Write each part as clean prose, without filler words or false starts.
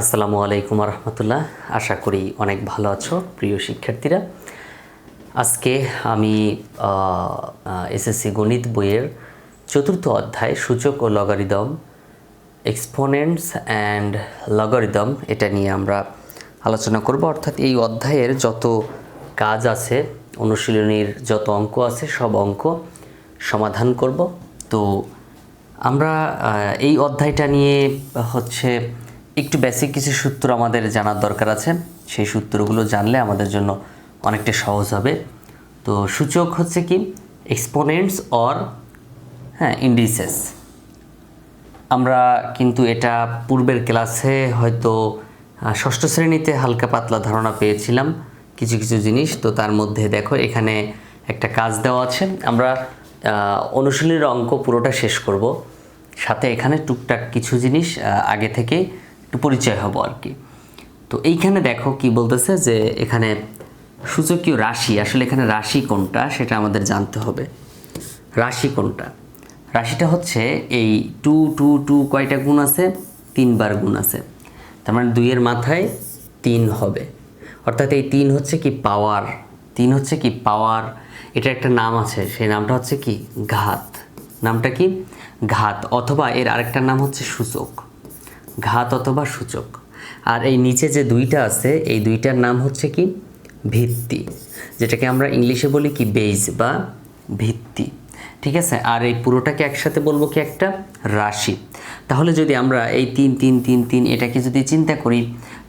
আসসালামু আলাইকুম রহমতুল্লাহ। আশা করি অনেক ভালো আছো প্রিয় শিক্ষার্থীরা। আজকে আমি এসএসসি গণিত বইয়ের চতুর্থ অধ্যায় সূচক ও লগারিদম, এক্সপোনেন্টস অ্যান্ড লগারিদম, এটা নিয়ে আমরা আলোচনা করব। অর্থাৎ এই অধ্যায়ের যত কাজ আছে, অনুশীলনীর যত অঙ্ক আছে, সব অঙ্ক সমাধান করব। তো আমরা এই অধ্যায়টা নিয়ে হচ্ছে একটু বেসিক কিছু সূত্র আমাদের জানার দরকার আছে। সেই সূত্রগুলো জানলে আমাদের জন্য অনেকটা সহজ হবে। তো সূচক হচ্ছে কি এক্সপোনেন্টস অর ইন্ডিসেস। আমরা কিন্তু এটা পূর্বের ক্লাসে হয়তো ষষ্ঠ শ্রেণীতে হালকা পাতলা ধারণা পেয়েছিলাম কিছু কিছু জিনিস। তো তার মধ্যে দেখো এখানে একটা কাজ দেওয়া আছে। আমরা অনুশীলনীর অঙ্ক পুরোটা শেষ করব, সাথে এখানে টুকটাক কিছু জিনিস আগে থেকে একটু পরিচয় হবো আর কি। তো এইখানে দেখো কি বলতেছে যে এখানে সূচকীয় রাশি, আসলে এখানে রাশি কোনটা সেটা আমাদের জানতে হবে। রাশি কোনটা? রাশিটা হচ্ছে এই টু টু টু কয়টা গুণ আছে? 3 বার গুণ আছে। তার মানে 2 এর মাথায় 3 হবে। অর্থাৎ এই 3 হচ্ছে কি পাওয়ার, 3 হচ্ছে কি পাওয়ার। এটা একটা নাম আছে, সেই নামটা হচ্ছে কি ঘাত। নামটা কি? ঘাত, অথবা এর আরেকটা নাম হচ্ছে সূচক। ঘাত অথবা সূচক। আর এই নিচে যে 2টা আছে, এই 2টার নাম হচ্ছে কি ভিত্তি, যেটাকে আমরা ইংলিশে বলি কি বেজ বা ভিত্তি। ঠিক আছে? আর এই পুরোটাকে একসাথে বলবো কি একটা রাশি। তাহলে যদি আমরা এই 3 3 3 3 এটাকে যদি চিন্তা করি,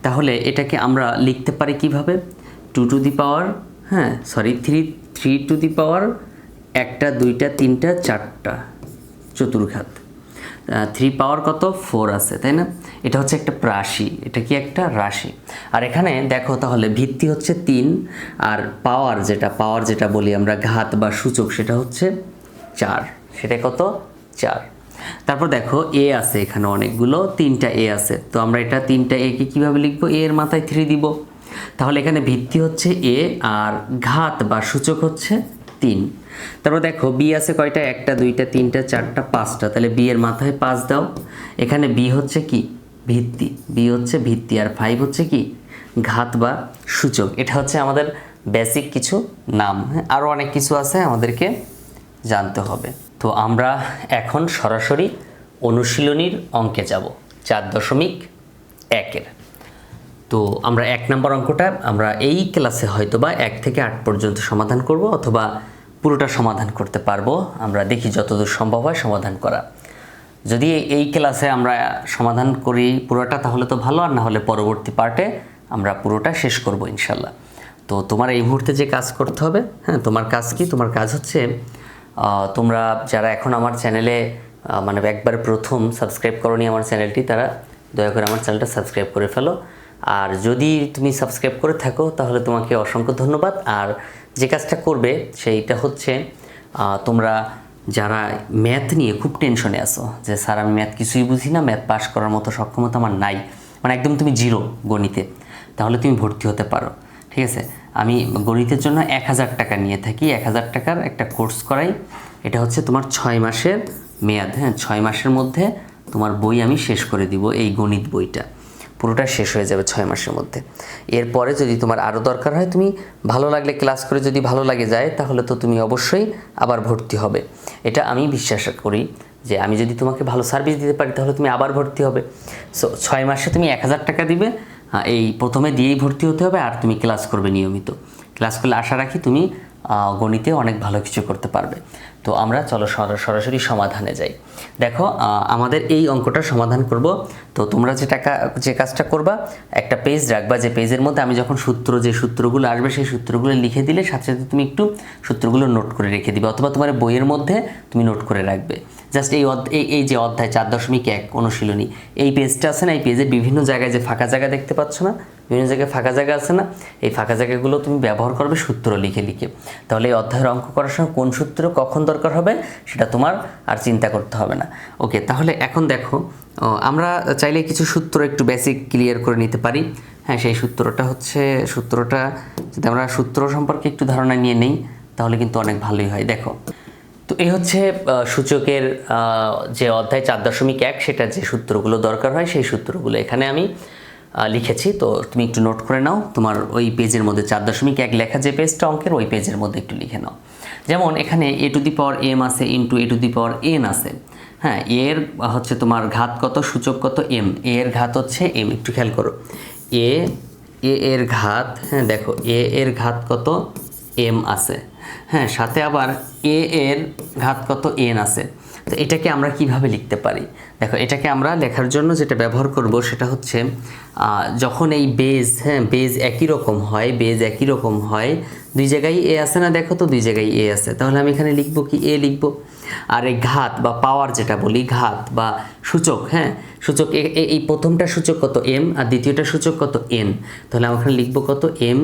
তাহলে এটাকে আমরা লিখতে পারি কিভাবে? 2 two the power 3 two the পাওয়ার 1টা 2টা 3টা 4টা চতুর্ঘাত। 3 পাওয়ার কত? 4 আছে, তাই না? এটা হচ্ছে একটা রাশি, এটা কি একটা রাশি। আর এখানে দেখো তাহলে ভিত্তি হচ্ছে 3, আর পাওয়ার যেটা বলি আমরা ঘাত বা সূচক, সেটা হচ্ছে 4। সেটা কত? 4। তারপর দেখো এ আছে এখানে অনেকগুলো, 3টা এ আছে। তো আমরা এটা 3টা এ কে কীভাবে লিখবো? এ এর মাথায় 3 দিব। তাহলে এখানে ভিত্তি হচ্ছে এ আর ঘাত বা সূচক হচ্ছে 3। তারপর দেখো বি আছে কয়টা? 1টা 2টা 3টা 4টা 5টা। তাহলে বি এর মাথায় 5 দাও। এখানে বি হচ্ছে কি ভিত্তি, বি হচ্ছে ভিত্তি, আর 5 হচ্ছে কি ঘাত বা সূচক। এটা হচ্ছে আমাদের বেসিক কিছু নাম। আরও অনেক কিছু আছে আমাদেরকে জানতে হবে। তো আমরা এখন সরাসরি অনুশীলনীর অঙ্কে যাব 4.1-এর। তো আমরা 1 নম্বর অঙ্কটা আমরা এই ক্লাসে হয়তো বা 1 থেকে 8 পর্যন্ত সমাধান করব, অথবা পুরোটা সমাধান করতে পারবো। আমরা দেখি যতদূর সম্ভব হয় সমাধান করা। যদি এই ক্লাসে আমরা সমাধান করি পুরোটা তাহলে তো ভালো, আর না হলে পরবর্তী পার্টে আমরা পুরোটা শেষ করব ইনশাল্লাহ। তো তোমার এই মুহূর্তে যে কাজ করতে হবে, তোমার কাজ কি? তোমার কাজ হচ্ছে তোমরা যারা এখন আমার চ্যানেলে মানে একবার প্রথম সাবস্ক্রাইব করোনি আমার চ্যানেলটি, তারা দয়া করে আমার চ্যানেলটা সাবস্ক্রাইব করে ফেলো। আর যদি তুমি সাবস্ক্রাইব করে থাকো তাহলে তোমাকে অসংখ্য ধন্যবাদ। আর যে কাজটা করবে সেইটা হচ্ছে তোমরা যারা ম্যাথ নিয়ে খুব টেনশনে আছো যে স্যার আমি ম্যাথ কিছুই বুঝি না, ম্যাথ পাস করার মতো সক্ষমতা আমার নাই, মানে একদম তুমি জিরো গণিতে, তাহলে তুমি ভর্তি হতে পারো। ঠিক আছে? আমি গণিতের জন্য 1000 টাকা নিয়ে থাকি। 1000 টাকার একটা কোর্স করাই। এটা হচ্ছে তোমার 6 মাসের মেয়াদ। 6 মাসের মধ্যে তোমার বই আমি শেষ করে দিব। এই গণিত বইটা পুরোটা শেষ হয়ে যাবে 6 মাসের মধ্যে। এরপরে যদি তোমার আরও দরকার হয়, তুমি ভালো লাগলে ক্লাস করে যদি ভালো লাগে যায়, তাহলে তো তুমি অবশ্যই আবার ভর্তি হবে। এটা আমি বিশ্বাস করি যে আমি যদি তোমাকে ভালো সার্ভিস দিতে পারি তাহলে তুমি আবার ভর্তি হবে। সো 6 মাসে তুমি 1000 টাকা দিবে, এই প্রথমে দিয়েই ভর্তি হতে হবে। আর তুমি ক্লাস করবে নিয়মিত। ক্লাস করলে আশা রাখি তুমি গণিতে অনেক ভালো কিছু করতে পারবে। তো আমরা চলো সরাসরি সমাধানে যাই। দেখো আমাদের এই অঙ্কটা সমাধান করব। তো তোমরা যে কাজটা করবা, একটা পেজ রাখবা, যে পেজের মধ্যে আমি যখন যে সূত্রগুলো আসবে সেই সূত্রগুলো লিখে দিলে সাথে সাথে তুমি একটু সূত্রগুলো নোট করে রেখে দিবে, অথবা তোমার বইয়ের মধ্যে তুমি নোট করে রাখবে। জাস্ট এই যে অধ্যায় 4.1 অনুশীলনী, এই পেজটা আছে না, এই পেজের বিভিন্ন জায়গায় যে ফাঁকা জায়গা দেখতে পাচ্ছ না, বিভিন্ন জায়গায় ফাঁকা জায়গা আছে না, এই ফাঁকা জায়গাগুলো তুমি ব্যবহার করবে সূত্র লিখে লিখে। তাহলে এই অধ্যায়ের অঙ্ক করার সময় কোন সূত্র কখন দরকার হবে সেটা তোমার আর চিন্তা করতে হবে না। ওকে, তাহলে এখন দেখো আমরা চাইলে কিছু সূত্র একটু বেসিক ক্লিয়ার করে নিতে পারি। সেই সূত্রটা যদি আমরা সূত্র সম্পর্কে একটু ধারণা নিয়ে নেই তাহলে কিন্তু অনেক ভালোই হয়। দেখো, তো এই হচ্ছে সূচকের যে অধ্যায় 4.1 সেটা যে সূত্রগুলো দরকার হয় সেই সূত্রগুলো এখানে আমি লিখেছি, তো তুমি একটু নোট করে নাও, তোমার ওই পেজের মধ্যে 4.1 লেখা যে পেজটা অঙ্কের ওই পেজের মধ্যে একটু লিখে নাও। যেমন এখানে a⁴m আছে ইন্টু a⁴n আছে। হ্যাঁ, এর হচ্ছে তোমার ঘাত কত, সূচক কত, m, এর ঘাত হচ্ছে m। একটু খেয়াল করো, এ এর ঘাত, হ্যাঁ দেখো এ এর ঘাত কত, m আছে। হ্যাঁ, সাথে আবার এ এর ঘাত কত, n আছে। তো এটাকে আমরা কিভাবে লিখতে পারি? দেখো, এটাকে আমরা লেখার জন্য যেটা ব্যবহার করব সেটা হচ্ছে যখন এই বেজ, হ্যাঁ বেজ একই রকম হয়, বেজ একই রকম হয়, দুই জায়গায় এ আছে না, দেখো তো দুই জায়গায় এ আছে, তাহলে আমি এখানে লিখব কি, এ লিখব। আর এই ঘাত বা পাওয়ার যেটা বলি, ঘাত বা সূচক, হ্যাঁ সূচক, এই প্রথমটা সূচক কত, m, আর দ্বিতীয়টা সূচক কত, n, তাহলে আমি এখানে লিখব কত, m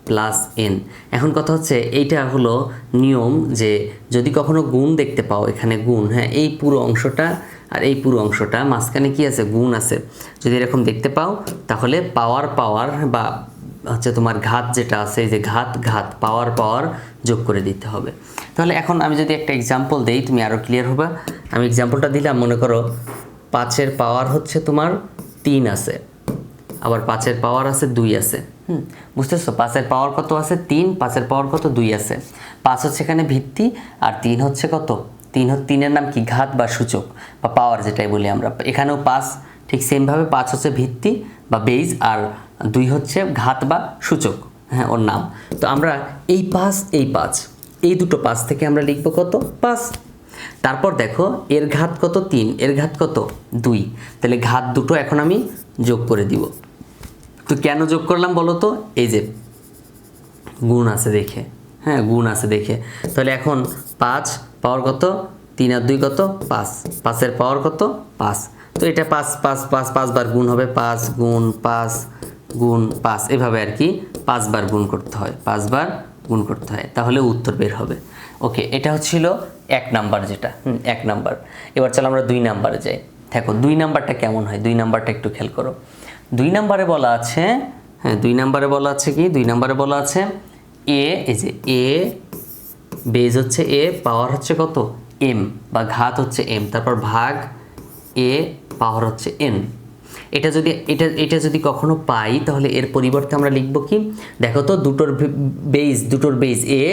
প্লাস n। এখন কথা হচ্ছে এইটা হলো নিয়ম, যে যদি কখনো গুণ দেখতে পাও, এখানে গুণ, হ্যাঁ এই পুরো অংশটা আর এই পুরো অংশটা মাঝখানে কি আছে, গুণ আছে, যদি এরকম দেখতে পাও তাহলে পাওয়ার বা হচ্ছে তোমার ঘাত যেটা আছে, এই যে ঘাত পাওয়ার যোগ করে দিতে হবে। তাহলে এখন আমি যদি একটা এক্সাম্পল দেই, তুমি আরও ক্লিয়ার হবে। আমি এক্সাম্পলটা দিলাম, মনে করো 5-এর পাওয়ার হচ্ছে তোমার 3 আছে, আবার 5-এর পাওয়ার আছে 2 আছে। বুঝতেছো, 5-এর পাওয়ার কত আছে, 3, 5-এর পাওয়ার কত, 2 আছে। 5 হচ্ছে এখানে ভিত্তি, আর 3 হচ্ছে কত, 3-এর নাম কি, ঘাত বা সূচক বা পাওয়ার যেটাই বলি আমরা। এখানেও 5, ঠিক সেমভাবে 5 হচ্ছে ভিত্তি বা বেজ, আর 2 হচ্ছে ঘাত বা সূচক, হ্যাঁ ওর নাম। তো আমরা এই 5 এই দুটো 5 থেকে আমরা লিখব কত, 5। তারপর দেখো এর ঘাত কত, 3, এর ঘাত কত, 2, তাহলে ঘাত দুটো এখন আমি যোগ করে দিব। তো কেন যোগ করলাম বলো তো, এই যে গুণ আছে দেখে, হ্যাঁ গুণ আছে দেখে। তাহলে এখন 5 পাওয়ার কত, 3 আর 2 কত, 5, 5-এর পাওয়ার কত, 5। তো এটা 5 বার গুণ হবে, 5 গুণ 5 গুণ 5, এভাবে আর কি 5 বার গুণ করতে হয়, 5 বার গুণ করতে হয়, তাহলে উত্তর বের হবে। ওকে, এটা হচ্ছিল 1 নাম্বার, যেটা 1 নাম্বার। এবার চলো আমরা 2 নাম্বারে যাই। দেখো 2 নাম্বারটা কেমন হয়, 2 নাম্বারটা একটু খেয়াল করো। 2 নাম্বারে বলা আছে, হ্যাঁ 2 নাম্বারে বলা আছে কি, 2 নাম্বারে বলা আছে এ, এই যে এ বেজ হচ্ছে এ, পাওয়ার হচ্ছে কত, m, বা ঘাত হচ্ছে m, তারপর ভাগ এ পাওয়ার হচ্ছে n। এটা যদি কখনো পাই, তাহলে এর পরিবর্তে আমরা লিখব কি, দেখো তো দুটোর বেজ এ,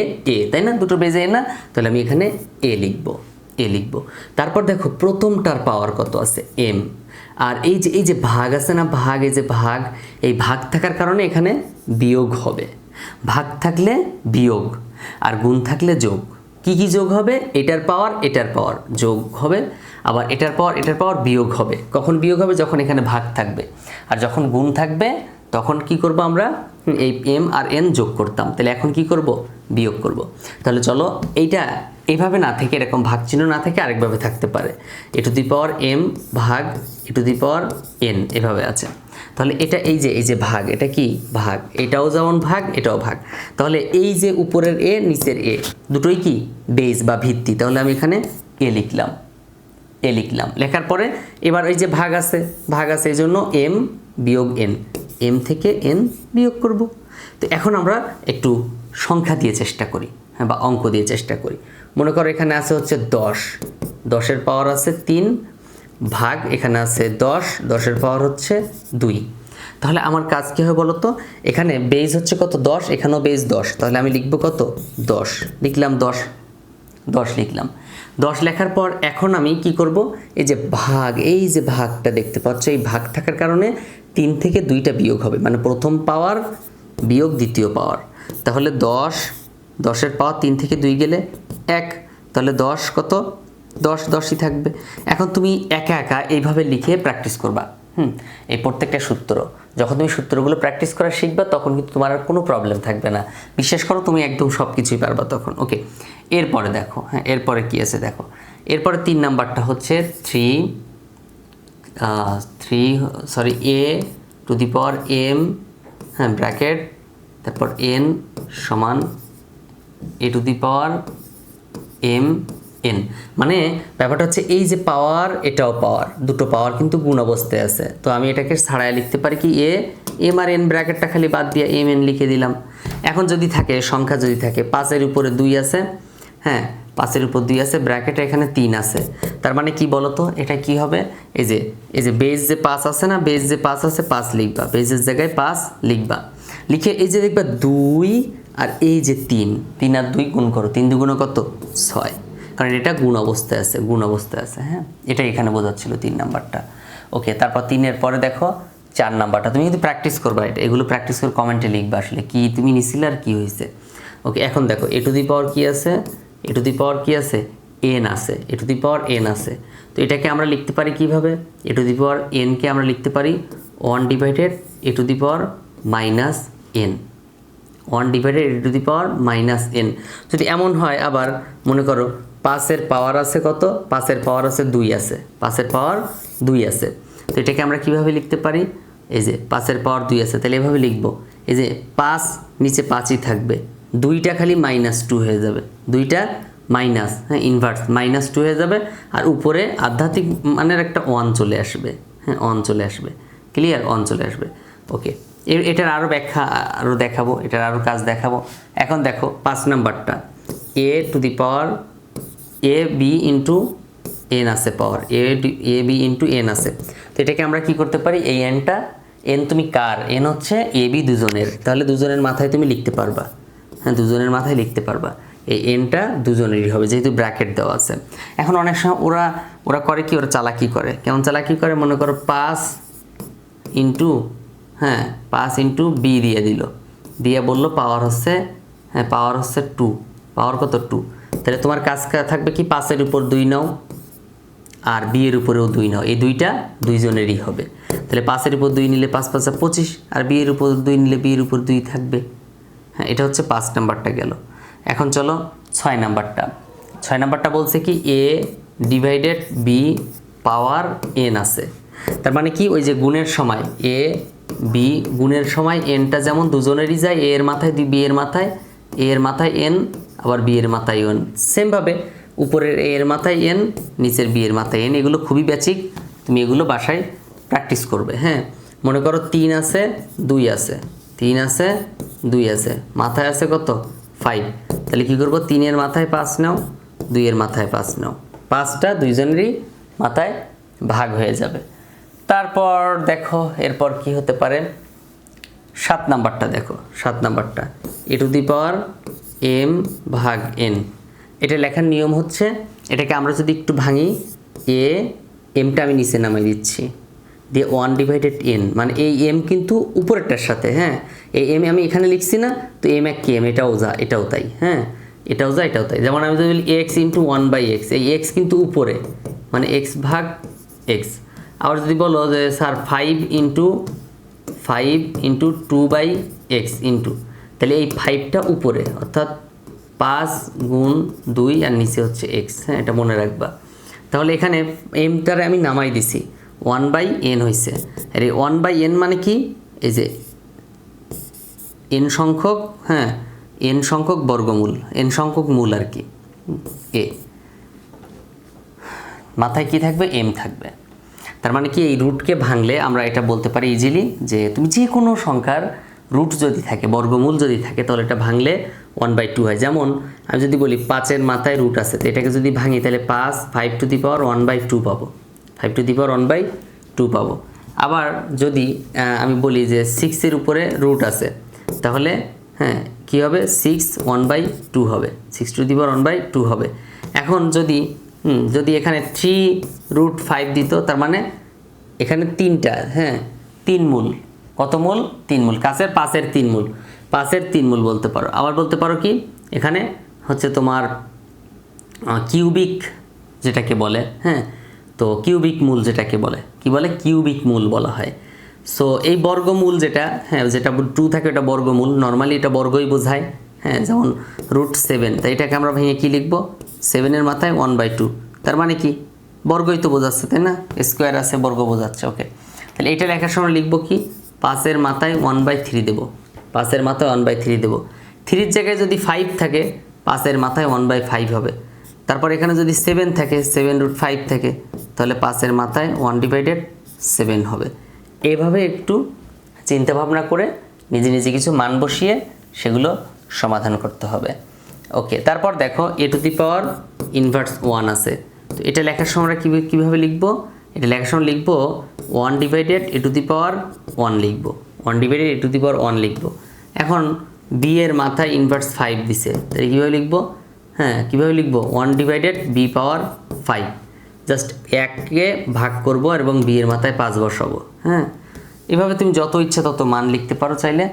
তাই না, দুটোর বেজ এ না, তাহলে আমি এখানে এ লিখব। তারপর দেখো প্রথমটার পাওয়ার কত আছে, m, আর এই যে ভাগ আছে না, এই ভাগ থাকার কারণে এখানে বিয়োগ হবে। ভাগ থাকলে বিয়োগ, আর গুণ থাকলে যোগ। কি যোগ হবে, এটার পাওয়ার যোগ হবে, আবার এটার পাওয়ার বিয়োগ হবে। কখন বিয়োগ হবে, যখন এখানে ভাগ থাকবে। আর যখন গুণ থাকবে তখন কি করব আমরা, এই m আর n যোগ করতাম, তাহলে এখন কি করব, বিয়োগ করব। তাহলে চলো এইটা এইভাবে না থেকে, এরকম ভাগ চিহ্ন না থেকে আরেকভাবে থাকতে পারে, e⁻m ভাগ e⁻n, এভাবে আছে। তাহলে এটা এই যে ভাগ, এটা কি ভাগ, এটাও যেমন ভাগ, এটাও ভাগ। তাহলে এই যে উপরের এ নিচের এ দুটোই কি বেজ বা ভিত্তি, তাহলে আমি এখানে এ লিখলাম। লেখার পরে এবার এই যে ভাগ আছে এই জন্য m বিয়োগ n, m থেকে n বিয়োগ করব। তো এখন আমরা একটু সংখ্যা দিয়ে চেষ্টা করি, হ্যাঁ বা অঙ্ক দিয়ে চেষ্টা করি। মনে করো এখানে আছে হচ্ছে 10-এর পাওয়ার আছে 3, ভাগ এখানে আছে 10-এর পাওয়ার হচ্ছে 2। তাহলে আমার কাজ কী হবে বলো তো, এখানে বেজ হচ্ছে কত, 10, এখানেও বেজ 10, তাহলে আমি লিখব কত, 10 লিখলাম, 10 লিখলাম। 10 লেখার পর এখন আমি কি করব, এই যে ভাগটা দেখতে পাচ্ছ, এই ভাগ থাকার কারণে 3 থেকে 2টা বিয়োগ হবে, মানে প্রথম পাওয়ার বিয়োগ দ্বিতীয় পাওয়ার। তাহলে 10-এর পাওয়ার 3 থেকে 2 গেলে 1, তাহলে 10 কত, 10ই থাকবে। এখন তুমি একা এইভাবে লিখে প্র্যাকটিস করবা। এই প্রত্যেকটা সূত্র, যখন তুমি সূত্রগুলো প্র্যাকটিস করা শিখবা তখন কিন্তু তোমার আর কোনো প্রবলেম থাকবে না, বিশ্বাস করো তুমি একদম সব কিছুই পারবা তখন। ওকে, এরপরে দেখো, হ্যাঁ এরপরে কি আছে দেখো, এরপরে 3 নাম্বারটা হচ্ছে a⁻m, হ্যাঁ ব্র্যাকেট, তারপর n সমান a⁻m n। মানে ব্যাপারটা হচ্ছে এই যে পাওয়ার, এটাও পাওয়ার, দুটো পাওয়ার কিন্তু গুণ অবস্থায় আছে। তো আমি এটাকে ছাড়াই লিখতে পারি কি, m আর n ব্র্যাকেটটা খালি বাদ দিয়ে mn লিখে দিলাম। এখন যদি থাকে সংখ্যা, যদি থাকে 5-এর উপরে 2 আছে, হ্যাঁ 5-এর উপর 2 আছে, ব্র্যাকেটে এখানে 3 আছে। তার মানে কি বলতো, এটা কি হবে, এই যে বেস যে 5 আছে না, বেস যে 5 আছে 5 লিখবা, বেসের জায়গায় 5 লিখবা, লিখে এই যে দেখবা 2 আর এই যে 3 আর 2 গুণ করো, 3 2 কত 6, কারণ এটা গুণ অবস্থায় আছে, হ্যাঁ, এটা এখানে বোঝাচ্ছিল 3 নাম্বারটা। ওকে, তারপর 3-এর পরে দেখো 4 নাম্বারটা, তুমি কিন্তু প্র্যাকটিস করবা, এগুলো প্র্যাকটিস করে কমেন্টে লিখবা আসলে কি তুমি নিছিলে আর কি হয়েছে। ওকে, এখন দেখো এ টু দি পাওয়ার কি আছে, এ টু দি পাওয়ার কি আছে, এন আছে, এ টু দি পাওয়ার এন আছে। তো এটাকে আমরা লিখতে পারি কিভাবে, এ টু দি পাওয়ার এনকে আমরা লিখতে পারি 1 divided A to the power minus N, 1 divided A to the power minus N. যদি এমন হয় আবার মনে করো 5-এর পাওয়ার আছে কত, 5-এর পাওয়ার আছে 2 আছে, 5-এর পাওয়ার 2 আছে, তো এটাকে আমরা কিভাবে লিখতে পারি, এই যে 5-এর পাওয়ার 2 আছে, তাহলে এভাবে লিখব, এই যে 5 নিচে 5ই থাকবে, 2টা খালি -2 হয়ে যাবে, 2টা মাইনাস, হ্যাঁ ইনভার্স -2 হয়ে যাবে, আর উপরে আধ্যাত্মিক মানের একটা 1 চলে আসবে, হ্যাঁ 1 চলে আসবে, ক্লিয়ার, 1 চলে আসবে। ওকে, এটার আরও ব্যাখ্যা আরও দেখাবো, এটার আরও কাজ দেখাবো। এখন দেখো 5 নাম্বারটা A to the power A B into N আছে, power A B into N আছে। তো এটাকে আমরা কি করতে পারি, এই এনটা, এন তুমি কার, এন হচ্ছে এ বি দুজনের, তাহলে দুজনের মাথায় তুমি লিখতে পারবা, হ্যাঁ দুজনের মাথায় লিখতে পারবা, এই এনটা দুজনেরই হবে যেহেতু ব্র্যাকেট দেওয়া আছে। এখন অনেক সময় ওরা করে কি, ওরা চালাকি করে, কেমন চালাকি করে, মনে করো 5 ইন্টু, হ্যাঁ 5 ইন্টু বি দিয়ে দিল, দিয়ে বললো পাওয়ার হচ্ছে, হ্যাঁ পাওয়ার হচ্ছে 2, পাওয়ার কত 2, তাহলে তোমার কাজ থাকবে কি 5-এর উপর 2 নাও আর বি এর উপরেও 2 নাও, এই দুইটা দুইজনেরই হবে, তাহলে 5-এর উপর 2 নিলে 5 5 25, আর বি এর উপর 2 নিলে বি এর উপর 2 থাকবে, হ্যাঁ এটা হচ্ছে 5 নাম্বারটা গেল। এখন চলো 6 নাম্বারটা বলছে কি এ ডিভাইডেড বি পাওয়ার এন আছে, তার মানে কি ওই যে গুণের সময় এ বি গুণের সময় এনটা যেমন দুজনেরই যায়, এ এর মাথায় বি এর মাথায়, এ এর মাথায় এন, আবার বি এর মাথায় এন, সেমভাবে উপরের এ এর মাথায় এন, নিচের বি এর মাথায় এন, এগুলো খুবই বেসিক, তুমি এগুলো বাসায় প্র্যাকটিস করবে। হ্যাঁ মনে করো 3 আছে 2 আছে, 3 আছে 2 আছে, মাথায় আছে কত 5, তাহলে কি করব, 3-এর মাথায় 5 নাও, 2-এর মাথায় 5 নাও, 5টা দুইজনেরই মাথায় ভাগ হয়ে যাবে। তারপর দেখো এরপর কি হতে পারে, 7 নাম্বারটা দেখো, 7 নাম্বারটা A to the power M ভাগ এন, এটা লেখার নিয়ম হচ্ছে, এটাকে আমরা যদি একটু ভাঙি, এ এমটা আমি নিচে নামাই দিচ্ছি, দিয়ে 1 ডিভাইডেড এন, মানে এই এম কিন্তু উপরেরটার সাথে, হ্যাঁ এই এম আমি এখানে লিখছি না, তো এম এক কি এম, এটাও যা এটাও তাই, হ্যাঁ এটাও যা এটাও তাই, যেমন আমি যদি বলি এক্স ইন্টু 1/x, এই এক্স কিন্তু উপরে, মানে এক্স ভাগ এক্স। আবার যদি বলো যে স্যার 5 ইন্টু 2/x ইন্টু, তাহলে এই 5টা উপরে, অর্থাৎ 5 গুণ 2 আর নিচে হচ্ছে এক্স, হ্যাঁ এটা মনে রাখবা। তাহলে এখানে এমটারে আমি নামাই দিছি, 1/n হয়েছে, আর এই 1/n মানে কি, এই যে n সংখ্যক, হ্যাঁ n সংখ্যক বর্গমূল, n সংখ্যক মূল আর কি, এ মাথায় কি থাকবে, m থাকবে। তার মানে কি এই রুটকে ভাঙলে আমরা এটা বলতে পারি ইজিলি যে তুমি যে কোনো সংখ্যার রুট যদি থাকে, বর্গমূল যদি থাকে, তাহলে এটা ভাঙলে 1/2 হয়। যেমন আমি যদি বলি 5-এর মাথায় রুট আছে, তো এটাকে যদি ভাঙি তাহলে 5 টু দি পাওয়ার 1/2 পাবো, 5 টু দি পাওয়ার 1/2 পাবো। আবার যদি আমি বলি যে 6-এর উপরে রুট আছে, তাহলে হ্যাঁ কী হবে, 6 1/2 হবে, 6 টু দি পাওয়ার 1/2 হবে। এখন যদি এখানে 3√5 দিত, তার মানে এখানে 3টা, হ্যাঁ 3 মূল, কত মূল, 3 মূল, কাছের 5-এর 3 মূল, 5-এর 3 মূল বলতে পারো। আবার বলতে পারো কি, এখানে হচ্ছে তোমার কিউবিক যেটাকে বলে, হ্যাঁ তো কিউবিক মূল যেটাকে বলে, কি বলে, কিউবিক মূল বলা হয়। সো এই বর্গমূল যেটা, হ্যাঁ যেটা 2 থাকে ওটা বর্গমূল, নর্মালি এটা বর্গই বোঝায়, হ্যাঁ যেমন √7, তাই এটাকে আমরা ভেঙে কি লিখবো, 7-এর মাথায় 1/2, তার মানে কি বর্গই তো বোঝাচ্ছে, তাই না, স্কোয়ার আছে বর্গ বোঝাচ্ছে। ওকে, তাহলে এটা লেখার সময় লিখবো কি, 5-এর মাথায় 1/3 দেবো, 5-এর মাথায় 1/3 দেবো, 3-র জায়গায় যদি 5 থাকে 5-এর মাথায় 1/5 হবে। তারপর এখানে যদি 7 থাকে, 7√5 থাকে, তাহলে 5-এর মাথায় 1/7 হবে। এভাবে একটু চিন্তা ভাবনা করে নিজে নিজে কিছু মান বসিয়ে সেগুলো সমাধান করতে হবে। ওকে, তারপর দেখো এ টু দি পাওয়ার ইনভার্স 1 আছে। তো এটা লেখার সময় আমরা কীভাবে লিখব? এটা লেখার সময় লিখব 1 ডিভাইডেড এ টু দি পাওয়ার 1 লিখব, 1 ডিভাইডেড এ টু দি পাওয়ার 1 লিখব। এখন বি এর মাথায় ইনভার্স 5 দিছে, তাহলে কীভাবে লিখব? হ্যাঁ, কীভাবে লিখব? 1 ডিভাইডেড বি পাওয়ার 5, জাস্ট 1কে ভাগ করব এবং বি এর মাথায় 5 বসাবো। হ্যাঁ, এভাবে তুমি যত ইচ্ছা তত মান লিখতে পারো চাইলে।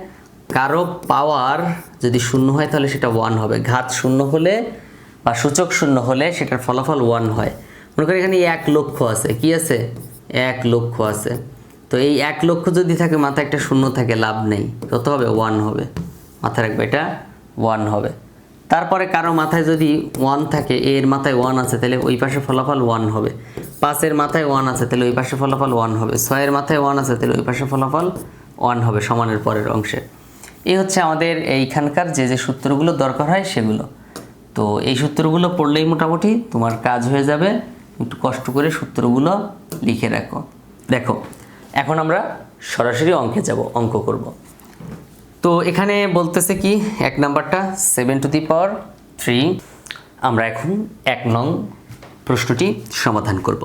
কারো পাওয়ার যদি শূন্য হয় তাহলে সেটা 1 হবে, ঘাত শূন্য হলে বা সূচক শূন্য হলে সেটার ফলাফল 1 হয়। মনে করি এখানে 1 লক্ষ আছে, কি আছে? 1 লক্ষ আছে। তো এই 1 লক্ষ যদি থাকে, মাথায় একটা শূন্য থাকে, লাভ নেই, কত হবে? 1 হবে। মাথায় রাখবে, এটা 1 হবে। তারপরে কারো মাথায় যদি 1 থাকে, এর মাথায় 1 আছে, তাহলে ওই পাশে ফলাফল 1 হবে। 5 এর মাথায় 1 আছে, তাহলে ওই পাশে ফলাফল 1 হবে। 6 এর মাথায় 1 আছে, তাহলে ওই পাশে ফলাফল 1 হবে, সমানের পরের অংশে। এই হচ্ছে আমাদের এইখানকার যে সূত্রগুলো দরকার হয় সেগুলো। তো এই সূত্রগুলো পড়লেই মোটামুটি তোমার কাজ হয়ে যাবে। একটু কষ্ট করে সূত্রগুলো লিখে রাখো। দেখো, এখন আমরা সরাসরি অঙ্কে যাব, অঙ্ক করব। তো এখানে বলতেছে কি, 1 নাম্বারটা 7 টু দি পাওয়ার 3। আমরা এখন 1 নং প্রশ্নটি সমাধান করব।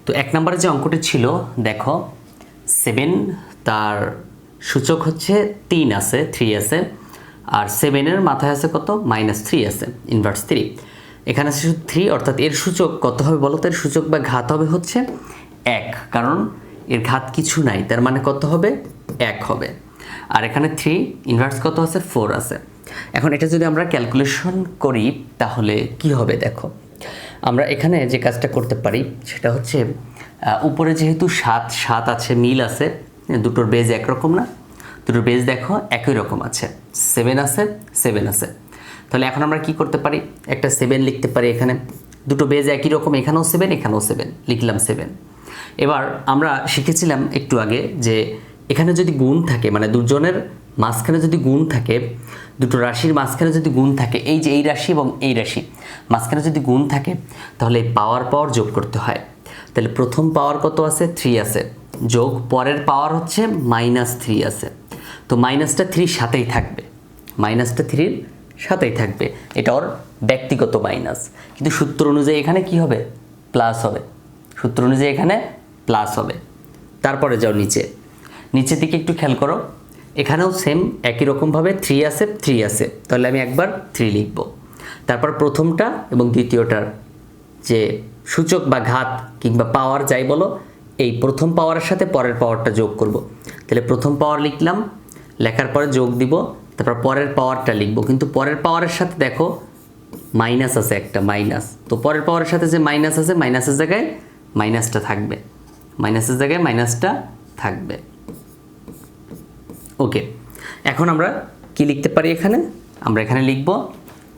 তো 1 নাম্বারে যে অঙ্কটি ছিল, দেখো 7, তার সূচক হচ্ছে 3 আছে, 3 আছে, আর 7-এর মাথায় আছে কত? -3 আছে, ইনভার্স 3। এখানে আছে শুধু 3, অর্থাৎ এর সূচক কত হবে বলো তো? এর সূচক বা ঘাত হবে হচ্ছে 1, কারণ এর ঘাত কিছু নাই, তার মানে কত হবে? 1 হবে। আর এখানে 3 ইনভার্স কত আছে? 4 আছে। এখন এটা যদি আমরা ক্যালকুলেশন করি তাহলে কি হবে? দেখো, আমরা এখানে যে কাজটা করতে পারি সেটা হচ্ছে, উপরে যেহেতু 7 আছে, মিল আছে, দুটোর বেজ একরকম না, দুটোর বেজ দেখো একই রকম আছে, 7 আছে, 7 আছে। তাহলে এখন আমরা কি করতে পারি? একটা 7 লিখতে পারি এখানে, দুটো বেজ একই রকম, এখানেও 7, এখানেও 7, লিখলাম 7। এবার আমরা শিখেছিলাম একটু আগে যে এখানে যদি গুণ থাকে, মানে দুজনের মাঝখানে যদি গুণ থাকে, দুটো রাশির মাঝখানে যদি গুণ থাকে, এই যে এই রাশি এবং এই রাশি মাঝখানে যদি গুণ থাকে, তাহলে পাওয়ার যোগ করতে হয়। তাহলে প্রথম পাওয়ার কত আছে? 3 আছে, যোগ পরের পাওয়ার হচ্ছে -3 আছে। তো মাইনাসটা 3 সাথেই থাকবে, মাইনাসটা 3 সাথেই থাকবে, এটা ওর ব্যক্তিগত মাইনাস। কিন্তু সূত্র অনুযায়ী এখানে কি হবে? প্লাস হবে। সূত্র অনুযায়ী এখানে প্লাস হবে। তারপরে যাও নিচের দিকে একটু খেয়াল করো, এখানেও সেম একই রকমভাবে 3 আছে, 3 আছে, তাহলে আমি একবার 3 লিখব। তারপর প্রথমটা এবং দ্বিতীয়টার যে সূচক বা ঘাত কিংবা পাওয়ার যাই বলো, এই প্রথম পাওয়ারের সাথে পরের পাওয়ারটা যোগ করব। তাহলে প্রথম পাওয়ার লিখলাম, লেখার পরে যোগ দিব, তারপর পরের পাওয়ারটা লিখব। কিন্তু পরের পাওয়ারের সাথে দেখো মাইনাস আছে, একটা মাইনাস। তো পরের পাওয়ারের সাথে যে মাইনাস আছে, মাইনাসের জায়গায় মাইনাসটা থাকবে, মাইনাসের জায়গায় মাইনাসটা থাকবে। ওকে, এখন আমরা কি লিখতে পারি এখানে? আমরা এখানে লিখব,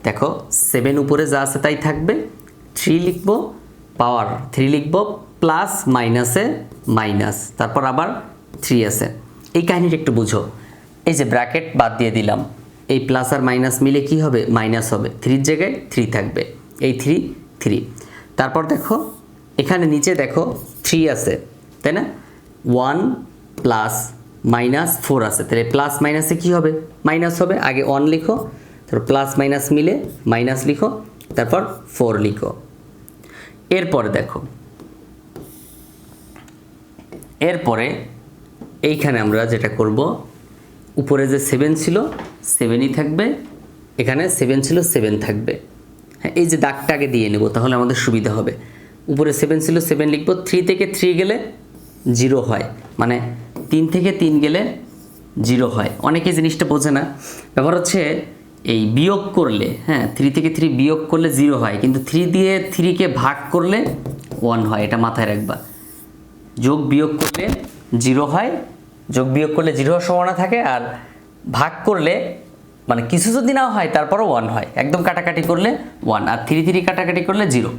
দেখো 7 উপরে যা আছে তাই থাকবে, 3 লিখব, পাওয়ার 3 লিখব, প্লাস মাইনাসে মাইনাস, তারপর আবার 3 আছে। এই কাহিনীটা একটু বুঝো। এই যে ব্র্যাকেট বাদ দিয়ে দিলাম, এই প্লাস আর মাইনাস মিলে কি হবে? মাইনাস হবে, 3-র জায়গায় 3 থাকবে, এই 3। তারপর দেখো এখানে নিচে দেখো 3 আছে, তাই না? 1 প্লাস -4 আছে, তাহলে প্লাস মাইনাসে কি হবে? মাইনাস হবে। আগে 1 লিখো, তারপর প্লাস মাইনাস মিলে মাইনাস লিখো, তারপর 4 লিখো। এরপরে দেখো, এরপরে এইখানে আমরা যেটা করব, উপরে যে 7 ছিল 7ই থাকবে, এখানে 7 ছিল 7 থাকবে। হ্যাঁ, এই যে দাগটা আগে দিয়ে নেব, তাহলে আমাদের সুবিধা হবে। উপরে 7 ছিল 7 লিখব, 3 থেকে 3 গেলে 0 হয়, মানে 3 থেকে 3 গেলে 0 হয়। অনেকে জিনিসটা বোঝে না। ব্যাপার হচ্ছে এই বিয়োগ করলে, হ্যাঁ 3 থেকে 3 বিয়োগ করলে 0 হয়, কিন্তু 3 দিয়ে 3কে ভাগ করলে 1 হয়, এটা মাথায় রাখবা। যোগ বিয়োগ করলে 0 হয়, যোগ বিয়োগ করলে 0 হওয়ার সম্ভাবনা থাকে, আর ভাগ করলে মানে কিছু যদি না হয় তারপরও 1 হয়। একদম কাটাকাটি করলে 1, আর 3 কাটাকাটি করলে 0।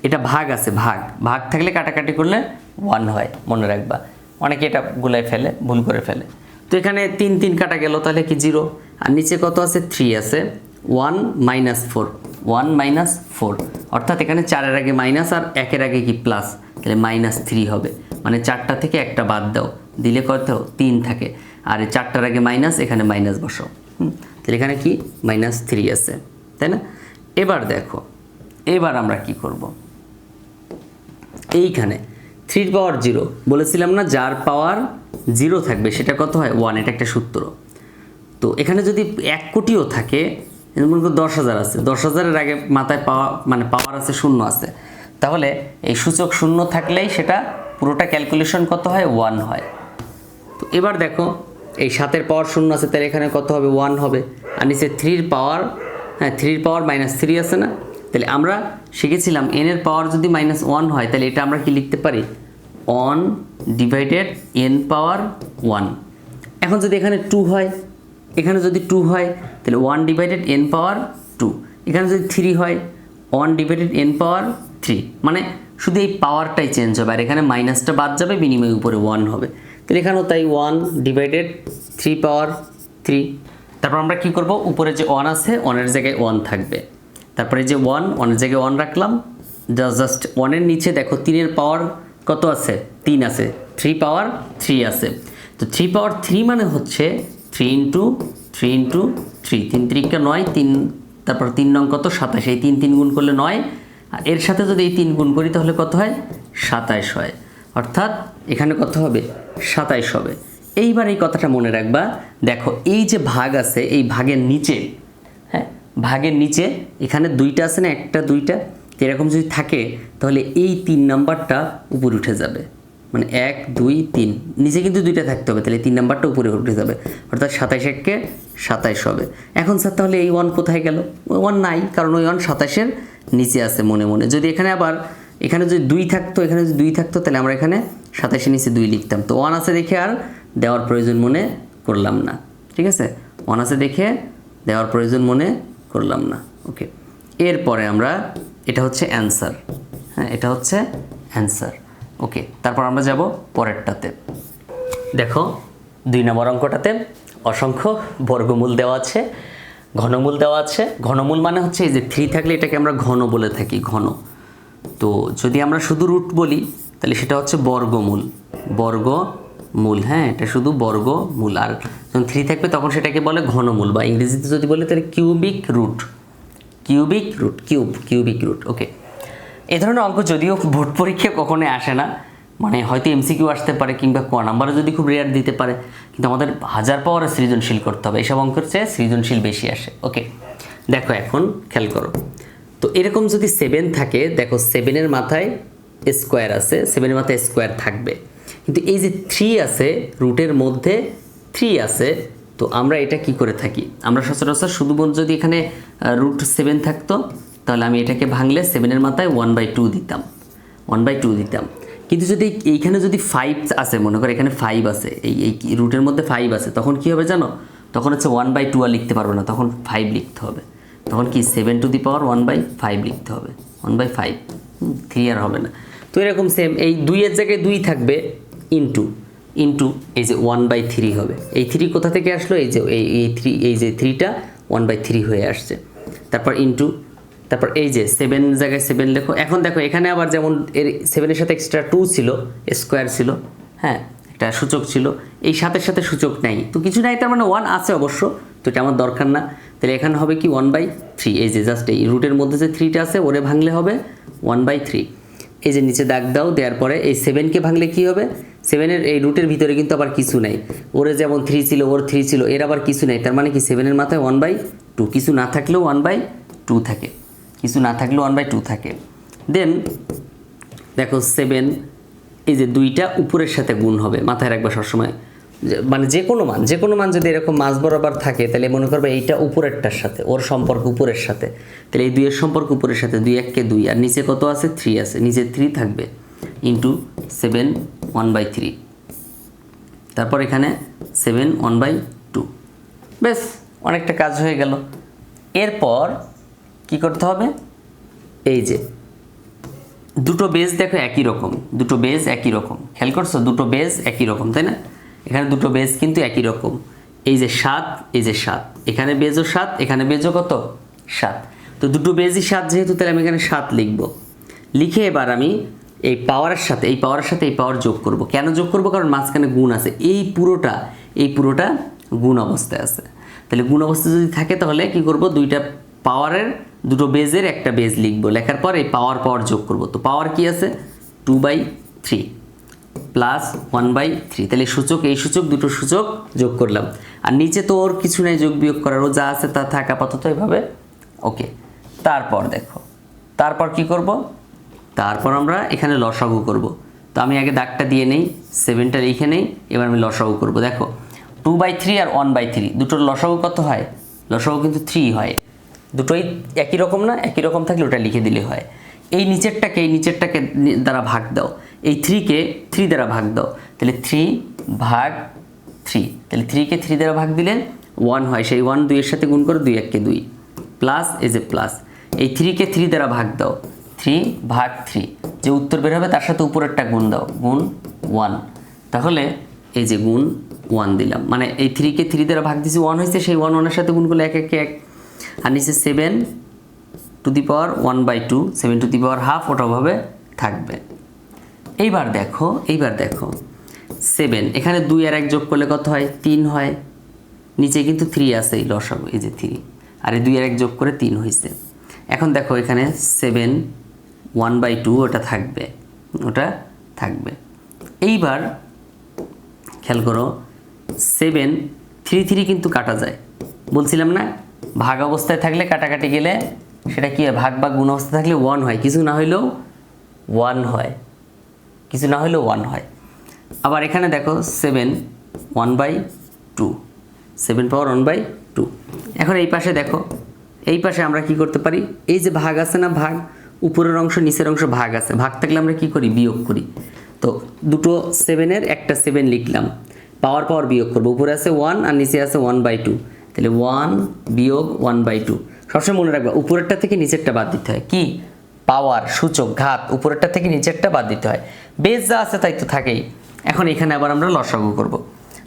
এটা ভাগ আছে, ভাগ থাকলে কাটাকাটি করলে 1 হয়, মনে রাখবা। অনেকে এটা গুলাই ফেলে, ভুল করে ফেলে। তো এখানে 3 কাটা গেল, তাহলে কি 0। আর নিচে কত আছে? 3 আছে, 1 - 4, অর্থাৎ এখানে 4-এর আগে মাইনাস আর 1-এর আগে কি প্লাস, তাহলে -3 হবে। মানে 4টা থেকে একটা বাদ দাও, দিলে কত? 3 থাকে। আর এই 4টার আগে মাইনাস, এখানে মাইনাস বসাও। তাহলে এখানে কি? -3 আছে, তাই না? এবার দেখো, এবার আমরা কি করব, এইখানে 3 এর পাওয়ার 0 বলেছিলাম না, যার পাওয়ার 0 থাকবে সেটা কত হয় 1, এটা একটা সূত্র। তো এখানে যদি 1 কোটিও থাকে, মনে করো 10,000 আছে, 10,000-এর আগে মাথায় পাওয়ার আছে, শূন্য আছে, তাহলে এই সূচক শূন্য থাকলেই সেটা পুরোটা ক্যালকুলেশন কত হয় 1 হয়। তো এবার দেখো এই 7-এর পাওয়ার শূন্য আছে, তাহলে এখানে কত হবে 1 হবে। আর নিচে 3-এর পাওয়ার, হ্যাঁ 3-এর পাওয়ার -3 আছে না, তাহলে আমরা শিখেছিলাম n-এর পাওয়ার যদি -1 হয় তাহলে এটা আমরা কি লিখতে পারি 1 ডিভাইডেড n পাওয়ার 1। এখন যদি এখানে 2 হয়, এখানে যদি 2 হয় তাহলে 1 ডিভাইডেড n পাওয়ার 2, এখানে যদি 3 হয় 1 ডিভাইডেড n পাওয়ার 3, মানে শুধু এই পাওয়ারটাই চেঞ্জ হবে আর এখানে মাইনাসটা বাদ যাবে, বিনিময়ে উপরে 1 হবে। তাহলে এখানেও তাই 1 ডিভাইডেড 3 পাওয়ার 3। তারপর আমরা কি করব, উপরে যে 1 আছে 1-এর জায়গায় 1 থাকবে, তারপরে যে 1-এর জায়গায় 1 রাখলাম, জাস্ট 1-এর নিচে দেখো 3-এর পাওয়ার কত আছে 3 আছে, 3 পাওয়ার 3 আছে। তো 3 পাওয়ার 3 মানে হচ্ছে 3 ইন্টু 3 ইন্টু 3, 3 3 9, 3 তারপর 3 নং কত 27, এই 3 3 গুণ করলে 9, আর এর সাথে যদি এই 3 গুণ করি তাহলে কত হয় 27 হয়, অর্থাৎ এখানে কত হবে 27 হবে। এইবার এই কথাটা মনে রাখবা, দেখো এই যে ভাগ আছে এই ভাগের নিচে, হ্যাঁ ভাগের নিচে এখানে 2টা আছে না, 1টা 2টা, এরকম যদি থাকে তাহলে এই 3 নাম্বারটা উপরে উঠে যাবে, মানে 1 2 3, নিচে কিন্তু 2টা থাকতে হবে, তাহলে 3 নাম্বারটা উপরে উঠে যাবে, অর্থাৎ 27 27 হবে। এখন স্যার তাহলে এই 1 কোথায় গেল, 1 নাই, কারণ ওই 1 27-এর নিচে আছে মনে মনে। যদি এখানে আবার এখানে যদি 2 থাকতো, এখানে যদি 2 থাকতো তাহলে আমরা এখানে 27-এর নিচে 2 লিখতাম। তো 1 আছে দেখে আর দেওয়ার প্রয়োজন মনে করলাম না, ঠিক আছে, 1 আছে দেখে দেওয়ার প্রয়োজন মনে করলাম না। ওকে, এরপরে আমরা, এটা হচ্ছে অ্যান্সার, হ্যাঁ এটা হচ্ছে অ্যান্সার। ওকে, তারপর আমরা যাব পরেরটাতে। দেখো 2 নম্বর অঙ্কটাতে অসংখ্য বর্গমূল দেওয়া আছে, ঘনমূল দেওয়া আছে। ঘনমূল মানে হচ্ছে এই যে 3 থাকলে এটাকে আমরা ঘন বলে থাকি, ঘন। তো যদি আমরা শুধু রুট বলি তাহলে সেটা হচ্ছে বর্গমূল, বর্গমূল, হ্যাঁ এটা শুধু বর্গমূল। আর যখন 3 থাকবে তখন সেটাকে বলে ঘনমূল, বা ইংরেজিতে যদি বলি তাহলে কিউবিক রুট, কিউবিক রুট। ওকে, এ ধরনের অঙ্ক যদিও বোর্ড পরীক্ষা কখনোই আসে না, মানে হয়তো এমসিকিউ আসতে পারে কিংবা ক নাম্বারে যদি খুব রেয়ার দিতে পারে, কিন্তু আমাদের 1000 পাওয়ারে সৃজনশীল করতে হবে, এসব অঙ্কের চেয়ে সৃজনশীল বেশি আসে। ওকে, দেখো এখন খেয়াল করো, তো এরকম যদি 7 থাকে, দেখো 7-এর মাথায় স্কোয়ার আছে, 7-এর মাথায় স্কোয়ার থাকবে, কিন্তু এই যে 3 আছে, রুটের মধ্যে 3 আছে, তো আমরা এটা কি করে থাকি, আমরা সচরাচর শুধুমাত্র যদি এখানে রুট 7 থাকতো তাহলে আমি এটাকে ভাঙলে 7-এর মাথায় 1/2 দিতাম, 1/2 দিতাম। কিন্তু যদি এইখানে যদি 5 আছে, মনে করো এখানে 5 আছে, এই রুটের মধ্যে 5 আছে, তখন কি হবে জানো, তখন হচ্ছে 1/2 আর লিখতে পারবো না, তখন 5 লিখতে হবে, তখন কি 7 টু দি পাওয়ার 1/5 লিখতে হবে, 1/5, 3 আর হবে না। তো এরকম সেম এই 2-এর জায়গায় 2 থাকবে, ইন্টু এই যে 1/3 হবে। এই 3 কোথা থেকে আসলো, এই যে এই 3, এই যে 3টা 1/3 হয়ে আসছে, তারপর ইন্টু, তারপর এই যে 7 জায়গায় 7 লেখো। এখন দেখো এখানে আবার যেমন এর 7-এর সাথে এক্সট্রা 2 ছিল, স্কোয়ার ছিল, হ্যাঁ একটা সূচক ছিল, এই 7-এর সাথে সূচক নাই, তো কিছু নাই, তার মানে 1 আছে অবশ্য, তো এটা আমার দরকার না। তাহলে এখানে হবে কি 1/3, এই যে জাস্ট এই রুটের মধ্যে যে 3টা আছে ওরে ভাঙলে হবে 1/3। এই যে নিচে দাগ দাও, দেওয়ার পরে এই 7কে ভাঙলে কি হবে, 7-এর এই রুটের ভিতরে কিন্তু আবার কিছু নাই, ওরে যেমন 3 ছিল ওর 3 ছিল, এর আবার কিছু নাই, তার মানে কি 7-এর মাথায় 1/2, কিছু না থাকলেও 1/2 থাকে, কিছু না থাকলেও 1/2 থাকে। দেন দেখো 7, এই যে 2টা উপরের সাথে গুণ হবে, মাথায় রাখবা সবসময়, মানে যে কোনো মান যদি এরকম মাঝ বরাবর থাকে তাহলে মনে করবে এইটা উপরেরটার সাথে, ওর সম্পর্ক উপরের সাথে, তাহলে এই 2-এর সম্পর্ক উপরের সাথে, 2 1 2, আর নিচে কত আছে 3 আছে, নিচে 3 থাকবে, ইন্টু 7 1/3, তারপর এখানে 7 1/2, বেশ অনেকটা কাজ হয়ে গেল। এরপর কি করতে হবে, এই যে দুটো বেজ দেখো একই রকম, দুটো বেজ একই রকম, খেয়াল করছো, দুটো বেজ একই রকম, তাই না, এখানে দুটো বেজ কিন্তু একই রকম, এই যে 7, এই যে 7, এখানে বেজও 7, এখানে বেজও কত 7, তো দুটো বেজই 7 যেহেতু, তাহলে আমি এখানে 7 লিখব, লিখে এবার আমি এই পাওয়ারের সাথে এই পাওয়ার যোগ করব। কেন যোগ করব, কারণ মাঝখানে গুণ আছে, এই পুরোটা গুণ অবস্থায় আছে, তাহলে গুণ অবস্থায় যদি থাকে তাহলে কি করব, 2টা পাওয়ারের দুটো বেজের একটা বেজ লিখবো, লেখার পর এই পাওয়ার পাওয়ার যোগ করব। তো পাওয়ার কি আছে 2/3 প্লাস 1/3, তাহলে সূচক এই সূচক দুটো সূচক যোগ করলাম। আর নিচে তো ওর কিছু নেই যোগ বিয়োগ করার, ও যা আছে তা থাক আপাতত এভাবে। ওকে, তারপর দেখো তারপর কি করব, তারপর আমরা এখানে লসাগু করব। তো আমি আগে দাগটা দিয়ে নেই, 7টা লিখে নেই, এবার আমি লসাগু করব। দেখো 2/3 আর 1/3 দুটোর লসাগু কত হয়? লসাগু কিন্তু 3 হয়। দুটোই একই রকম না? একই রকম থাকলে ওটা লিখে দিলে হয়। এই নিচেরটাকে দ্বারা ভাগ দাও, এই 3কে 3 দ্বারা ভাগ দাও, তাহলে 3/3, তাহলে 3কে 3 দ্বারা ভাগ দিলে 1 হয়, সেই 1 2 এর সাথে গুণ করো, 2 1 কে 2 প্লাস এই যে প্লাস, এই 3কে 3 দ্বারা ভাগ দাও, 3/3, যে উত্তর বের হবে তার সাথে উপরেরটা গুণ দাও, গুণ 1, তাহলে এই যে গুণ 1 দিলাম, মানে এই 3কে 3 দ্বারা ভাগ দিয়েছি 1 হয়েছে, সেই 1 1 এর সাথে গুণ করলে 1 1 1, আর নিচে 7 two the power 1/2, 7 two the power half, ওটা ওভাবে থাকবে। এইবার দেখো 7, এখানে 2 আর 1 যোগ করলে কত হয়? 3 হয়। নিচে কিন্তু 3 আছে, এই লসাগু, এই যে 3, আর এই 2 আর 1 যোগ করে 3 হয়েছে। এখন দেখো এখানে 7 1/2 ওটা থাকবে। এইবার খেয়াল করো 7 3 3 কিন্তু কাটা যায়, বলছিলাম না? ভাগ অবস্থায় থাকলে কাটাকাটি গেলে সেটা কি হয়? ভাগ বা গুণ অবস্থায় থাকলে 1 হয়, কিছু না হইলেও 1 হয়। আবার এখানে দেখো 7 1/2, 7 পাওয়ার 1/2। এখন এই পাশে দেখো, এই পাশে আমরা কি করতে পারি? এই যে ভাগ আছে না, ভাগ, উপরের অংশ নিচের অংশ ভাগ আছে, ভাগ থাকলে আমরা কি করি? বিয়োগ করি। তো দুটো 7-এর একটা 7 লিখলাম, পাওয়ার পাওয়ার বিয়োগ করবো, উপরে আছে 1 আর নিচে আছে 1/2, তাহলে 1 বিয়োগ 1/2। সবসময় মনে রাখবা উপরেরটা থেকে নিচেরটা বাদ দিতে হয়। কি? পাওয়ার, সূচক, ঘাত, উপরেরটা থেকে নিচেরটা বাদ দিতে হয়। বেস যা আছে তাই তো থাকেই। এখন এখানে আবার আমরা লসাগু করব।